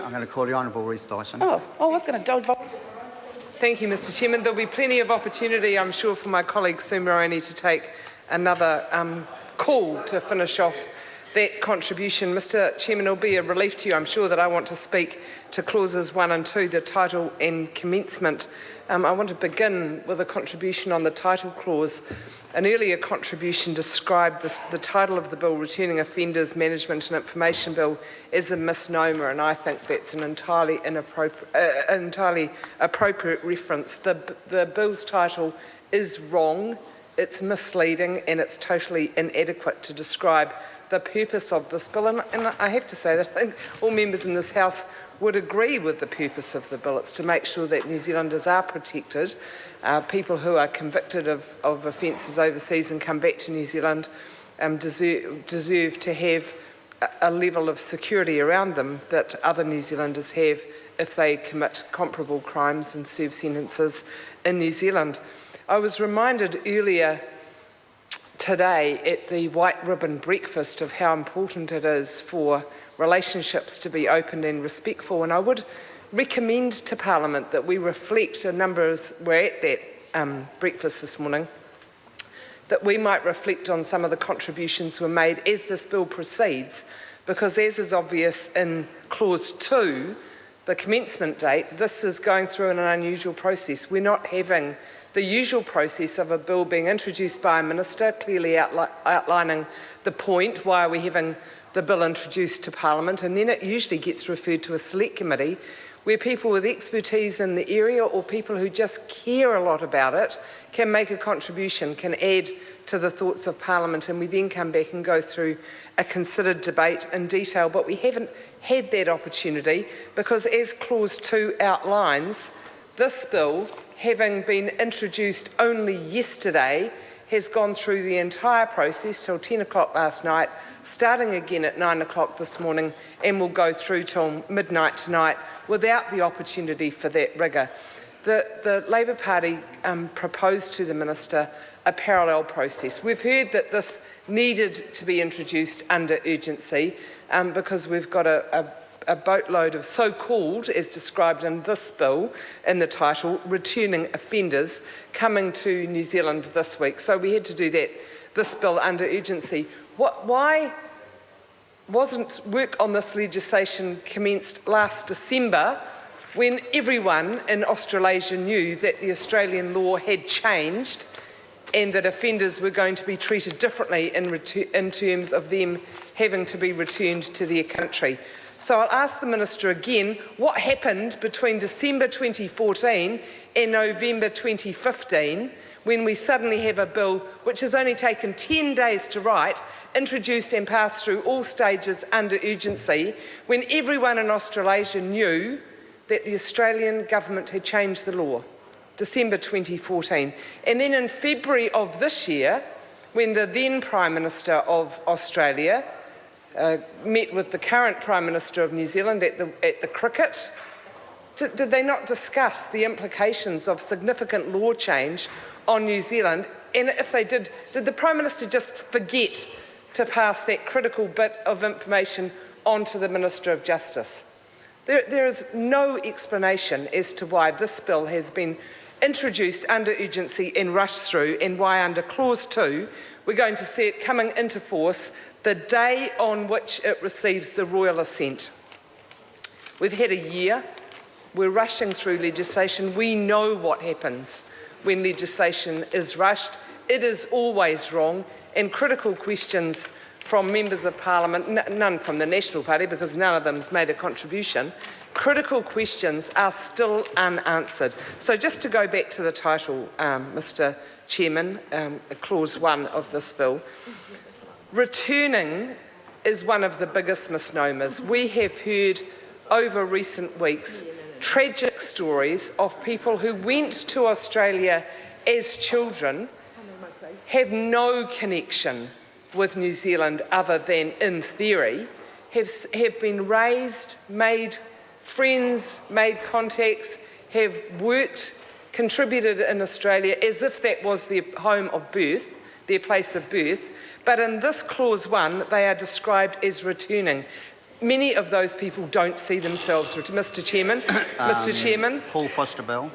I'm going to call the Honourable Ruth Dyson. I was going to vote. Thank you, Mr Chairman. There'll be plenty of opportunity, I'm sure, for my colleague Sue Moroney to take another call to finish off that contribution. Mr Chairman, it will be a relief to you, I'm sure, that I want to speak to clauses 1 and 2, the title and commencement. I want to begin with a contribution on the title clause. An earlier contribution described the title of the bill, Returning Offenders Management and Information Bill, as a misnomer, and I think that's an entirely appropriate reference. The bill's title is wrong, it's misleading, and it's totally inadequate to describe the purpose of this bill. And I have to say that I think all members in this House would agree with the purpose of the bill. It's to make sure that New Zealanders are protected. People who are convicted of offences overseas and come back to New Zealand deserve to have a level of security around them that other New Zealanders have if they commit comparable crimes and serve sentences in New Zealand. I was reminded earlier today at the White Ribbon Breakfast of how important it is for relationships to be open and respectful, and I would recommend to Parliament that we reflect, a number of us were at that breakfast this morning, that we might reflect on some of the contributions were made as this bill proceeds, because as is obvious in clause 2, the commencement date, this is going through an unusual process. We're not having the usual process of a bill being introduced by a minister, clearly outlining the point, why are we having the bill introduced to Parliament, and then it usually gets referred to a select committee where people with expertise in the area or people who just care a lot about it can make a contribution, can add to the thoughts of Parliament, and we then come back and go through a considered debate in detail. But we haven't had that opportunity because, as clause 2 outlines, this bill, having been introduced only yesterday, has gone through the entire process till 10 o'clock last night, starting again at 9 o'clock this morning, and will go through till midnight tonight without the opportunity for that rigour. The Labour Party proposed to the Minister a parallel process. We've heard that this needed to be introduced under urgency because we've got a boatload of so-called, as described in this bill, in the title, returning offenders coming to New Zealand this week. So we had to do this bill under urgency. Why wasn't work on this legislation commenced last December when everyone in Australasia knew that the Australian law had changed and that offenders were going to be treated differently in terms of them having to be returned to their country? So I'll ask the Minister again, what happened between December 2014 and November 2015 when we suddenly have a bill which has only taken 10 days to write, introduced and passed through all stages under urgency, when everyone in Australasia knew that the Australian government had changed the law? December 2014. And then in February of this year, when the then Prime Minister of Australia met with the current Prime Minister of New Zealand at the cricket, did they not discuss the implications of significant law change on New Zealand? And if they did the Prime Minister just forget to pass that critical bit of information on to the Minister of Justice? There is no explanation as to why this bill has been introduced under urgency and rushed through, and why under clause 2 we're going to see it coming into force the day on which it receives the royal assent. We've had a year. We're rushing through legislation. We know what happens when legislation is rushed. It is always wrong, and critical questions from members of Parliament, none from the National Party because none of them has made a contribution, critical questions are still unanswered. So just to go back to the title, Mr Chairman, clause 1 of this bill, returning is one of the biggest misnomers. We have heard over recent weeks tragic stories of people who went to Australia as children, have no connection with New Zealand other than in theory, have been raised, made friends, made contacts, have worked, contributed in Australia as if that was their home of birth, their place of birth, but in this clause 1 they are described as returning. many of those people don't see themselves. Mr. Chairman, Mr. Chairman. Paul Foster Bell.